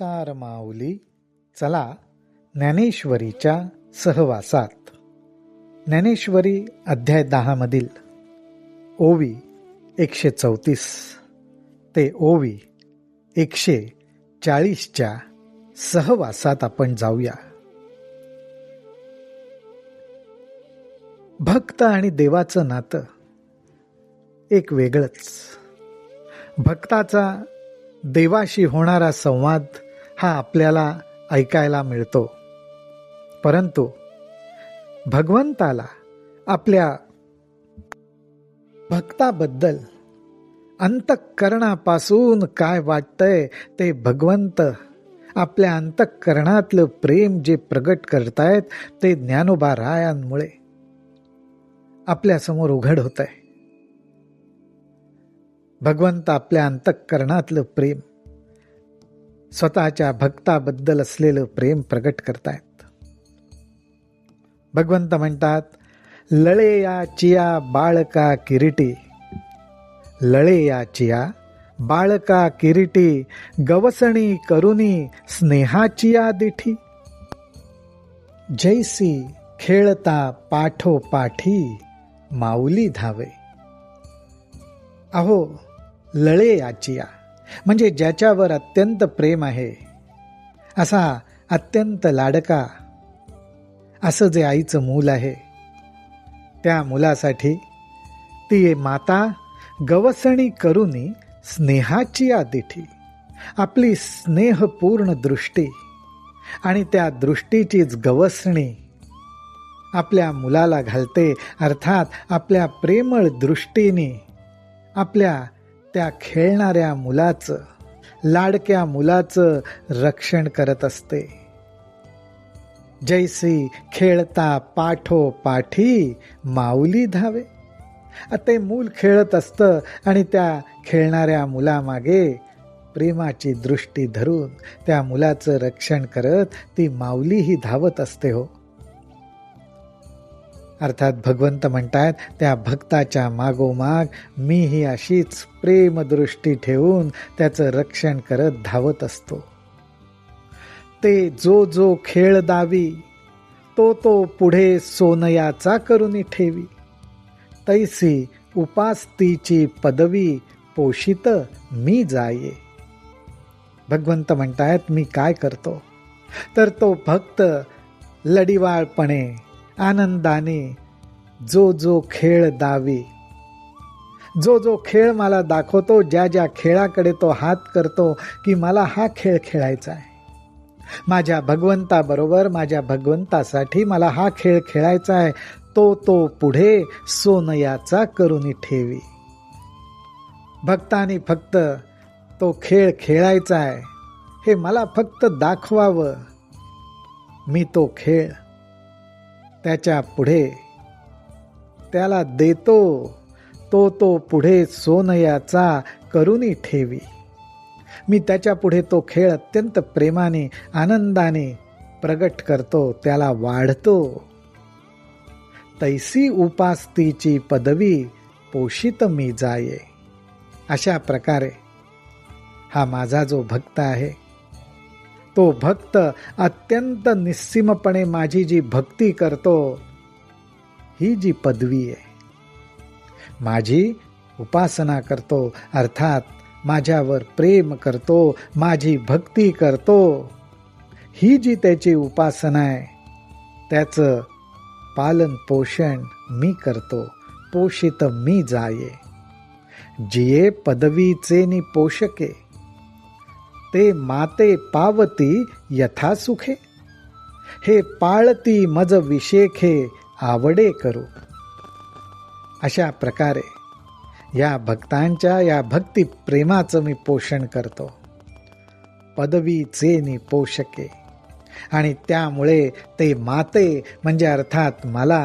नमस्कार माऊली. चला ज्ञानेश्वरीच्या सहवासात. ज्ञानेश्वरी अध्याय 10 मधील ओवी 134 ते ओवी 140च्या सहवासात आपण जाऊया. भक्त आणि देवाचं नातं एक वेगळंच. भक्ताचा देवाशी होणारा संवाद हा आपल्याला ऐकायला मिळतो, परंतु भगवंताला आपल्या भक्ताबद्दल अंतःकरणापासून काय वाटतंय ते भगवंत आपल्या अंतःकरणातलं प्रेम जे प्रगट करतायत ते ज्ञानोबा रायांमुळे आपल्यासमोर उघड होत आहे. भगवंत आपल्या अंतःकरणातलं प्रेम, स्वतःच्या भक्ताबद्दल असलेलं प्रेम प्रगट करतायत. भगवंत म्हणतात, लळे या चिया बाळका किरीटी, लळे या चिया बाळका किरीटी, गवसणी करुनी स्नेहाचिया दिठी, जैसी खेळता पाठोपाठी माऊली धावे. अहो, लळे याचिया म्हणजे ज्याच्यावर अत्यंत प्रेम आहे, असा अत्यंत लाडका असं जे आईचं मूल आहे, त्या मुलासाठी ती माता गवसणी करुनी स्नेहाची दिठी, आपली स्नेहपूर्ण दृष्टी आणि त्या दृष्टीचीच गवसणी आपल्या मुलाला घालते. अर्थात आपल्या प्रेमळ दृष्टीने आपल्या त्या खेळणाऱ्या मुलाचं, लाडक्या मुलाचं रक्षण करत असते. जैसी खेळता पाठोपाठी माऊली धावे. ते मूल खेळत असतं आणि त्या खेळणाऱ्या मुलामागे प्रेमाची दृष्टी धरून त्या मुलाचं रक्षण करत ती माऊलीही धावत असते. हो, अर्थात भगवंत म्हणतात, त्या भक्ताच्या मागोमाग मीही अशीच प्रेमदृष्टी ठेवून त्याचं रक्षण करत धावत असतो. ते जो जो खेळ दावी, तो तो पुढे सोनयाचा करुनी ठेवी, तैसी उपासतीची पदवी पोषित मी जाये. भगवंत म्हणतायत, मी काय करतो तर तो भक्त लडिवाळपणे आनंदाने जो जो खेळ दावी, जो जो खेळ मला दाखवतो, ज्या ज्या खेळाकडे तो हात करतो की मला हा खेळ खेळायचा आहे, माझ्या भगवंताबरोबर, माझ्या भगवंतासाठी मला हा खेळ खेळायचा आहे, तो तो पुढे सोनयाचा करुनी ठेवी. भक्ताने फक्त तो खेळ खेळायचा आहे हे मला फक्त दाखवावं, मी तो खेळ त्याच्या पुढे त्याला देतो, तो तो पुढे सोनयाचा करुनी ठेवी. मी त्याच्या पुढे तो खेळ अत्यंत प्रेमाने आनंदाने प्रगट करतो, त्याला वाढतो. तैसी उपासतीची पदवी पोषित मी जाये. अशा प्रकारे हा माझा जो भक्त आहे, तो भक्त अत्यंत निस्सीमपणे माझी जी भक्ती करतो, ही जी पदवी आहे, माझी उपासना करतो, अर्थात माझ्यावर प्रेम करतो, माझी भक्ती करतो, ही जी त्याची उपासना आहे, त्याचं पालन पोषण मी करतो, पोषित मी जाये. जिये पदवीचे नि पोषके, ते माते पावती यथा सुखे, हे पाळती मज विशेखे आवडे करू. अशा प्रकारे या भक्तांच्या या भक्ती प्रेमाचं मी पोषण करतो, पदवीचे नि पोषके, आणि त्यामुळे ते माते म्हणजे अर्थात मला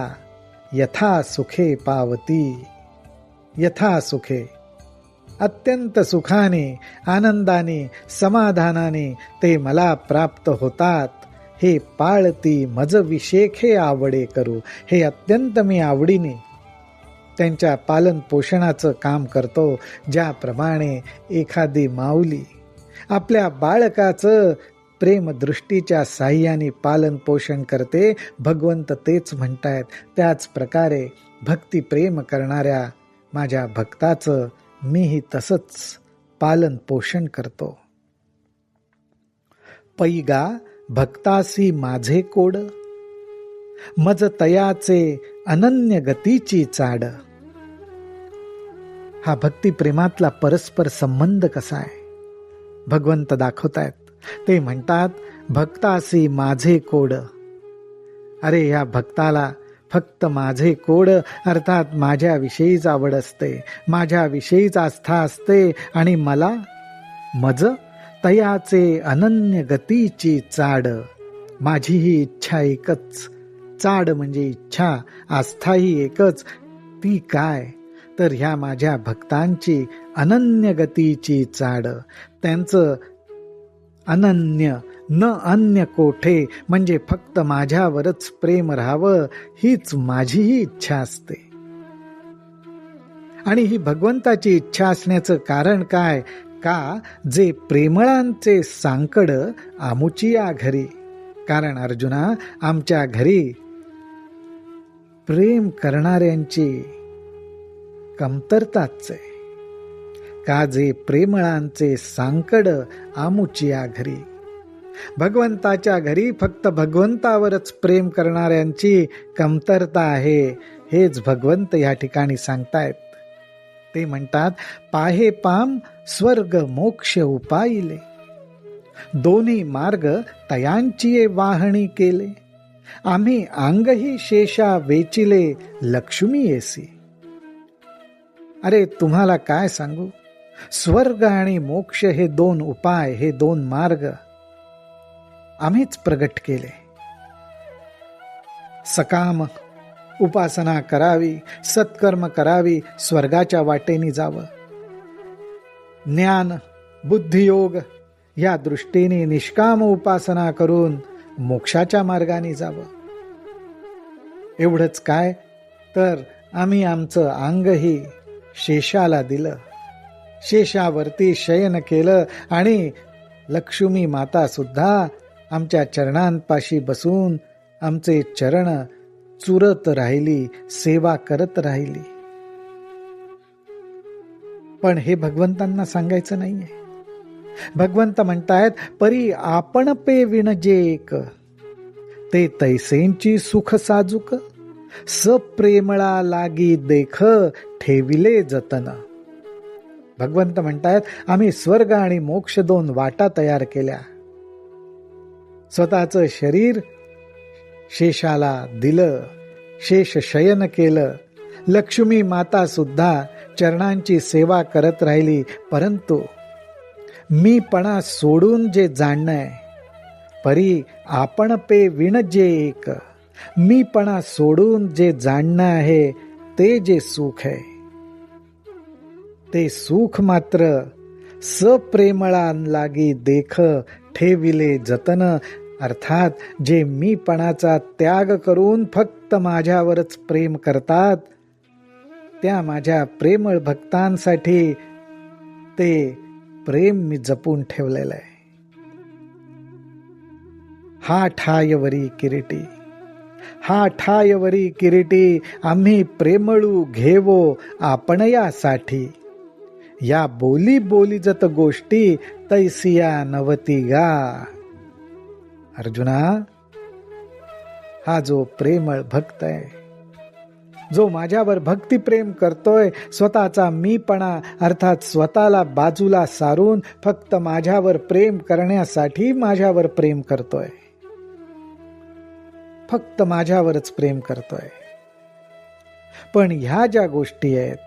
यथा सुखे पावती, यथा सुखे अत्यंत सुखाने, आनंदाने, समाधानाने ते मला प्राप्त होतात. हे पाळती मज विशेखे आवडे करू, हे अत्यंत मी आवडीने त्यांच्या पालन पोषणाचं काम करतो. ज्याप्रमाणे एखादी माऊली आपल्या बाळकाचं प्रेमदृष्टीच्या साह्याने पालन पोषण करते. भगवंत तेच म्हणतायत. त्याच प्रकारे भक्ती प्रेम करणाऱ्या माझ्या भक्ताचं मीही तसंच पालन पोषण करतो. पैगा भक्तासी माझे कोड, मज तयाचे अनन्य गतीची चाड. हा भक्ती प्रेमातला परस्पर संबंध कसा आहे भगवंत दाखवतायत. ते म्हणतात भक्तासी माझे कोड. अरे ह्या भक्ताला फक्त माझे कोड अर्थात माझ्याविषयीच आवड असते, माझ्याविषयीच आस्था असते आणि मला मज तयाचे अनन्य गतीची चाड. माझी ही इच्छा एकच, चाड म्हणजे इच्छा, आस्थाही एकच. ती काय तर ह्या माझ्या भक्तांची अनन्य गतीची चाड. त्यांचं अनन्य न अन्य कोठे म्हणजे फक्त माझ्यावरच प्रेम राहावं हीच माझीही इच्छा असते. आणि ही भगवंताची इच्छा असण्याचं कारण काय? का जे प्रेमळांचे सांकड आमुची या घरी. कारण अर्जुना आमच्या घरी प्रेम करणाऱ्यांची कमतरताच आहे. का जे प्रेमळांचे सांकड आमुची या घरी. भगवंताच्या घरी फक्त भगवंतावरच प्रेम करणाऱ्यांची कमतरता आहे. हेच भगवंत या ठिकाणी सांगतायत. ते म्हणतात पाहे पाम स्वर्ग मोक्ष उपाईले, दोन्ही मार्ग तयांची वाहणी केले, आम्ही अंगही शेषा वेचिले लक्ष्मी येसी. अरे तुम्हाला काय सांगू, स्वर्ग आणि मोक्ष हे दोन उपाय, हे दोन मार्ग आम्हीच प्रगट केले. सकाम उपासना करावी, सत्कर्म करावी, स्वर्गाच्या वाटेने जावं. ज्ञान बुद्धियोग या दृष्टीने निष्काम उपासना करून मोक्षाच्या मार्गाने जावं. एवढंच काय तर आम्ही आमचं अंगही शेषाला दिलं, शेषावरती शयन केलं आणि लक्ष्मी माता सुद्धा आमच्या चरणांपाशी बसून आमचे चरण चुरत राहिली, सेवा करत राहिली. पण हे भगवंतांना सांगायचं नाहीये. भगवंत म्हणतायत परी आपण पे विणजे एक, ते तैसेंची सुख साजुक, सप्रेमळा लागी देख ठेविले जतन. भगवंत म्हणतायत आम्ही स्वर्ग आणि मोक्ष दोन वाटा तयार केल्या. स्वतःचं शरीर शेषाला दिलं, शेष शयन केलं. लक्ष्मी माता सुद्धा चरणांची सेवा करत राहिली. परंतु मीपणा सोडून जे जाणणं आहे, परी आपण पे विण जे एक, मीपणा सोडून जे जाणणं आहे ते जे सुख आहे, ते सुख मात्र सप्रेमळां लागी देख ठेविले जतन. अर्थात जे मीपणाचा त्याग करून फक्त माझ्यावरच प्रेम करतात, त्या माझ्या प्रेमळ भक्तांसाठी ते प्रेम मी जपून ठेवलेलं आहे. हा ठायवरी किरीटी, हा ठायवरी किरीटी आम्ही प्रेमळू घेवो आपण यासाठी. या बोली बोली जत गोष्टी तैसिया नवती गा. अर्जुना हा जो प्रेमळ भक्त आहे, जो माझ्यावर भक्ती प्रेम करतोय, स्वतःचा मीपणा अर्थात स्वतःला बाजूला सारून फक्त माझ्यावर प्रेम करण्यासाठी माझ्यावर प्रेम करतोय, फक्त माझ्यावरच प्रेम करतोय. पण ह्या ज्या गोष्टी आहेत,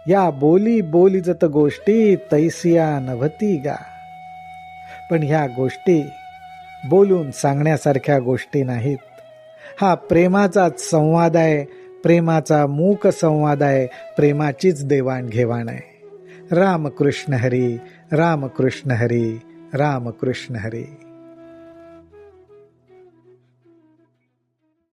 या बोली बोली जत गोष्टी तैसिया नभती गा. पण ह्या गोष्टी बोलून सांगण्यासारख्या गोष्टी नाहीत. हा प्रेमाचाच संवाद आहे, प्रेमाचा मूक संवाद आहे, प्रेमाचीच देवाणघेवाण आहे. रामकृष्ण हरी, रामकृष्ण हरी, रामकृष्ण हरी.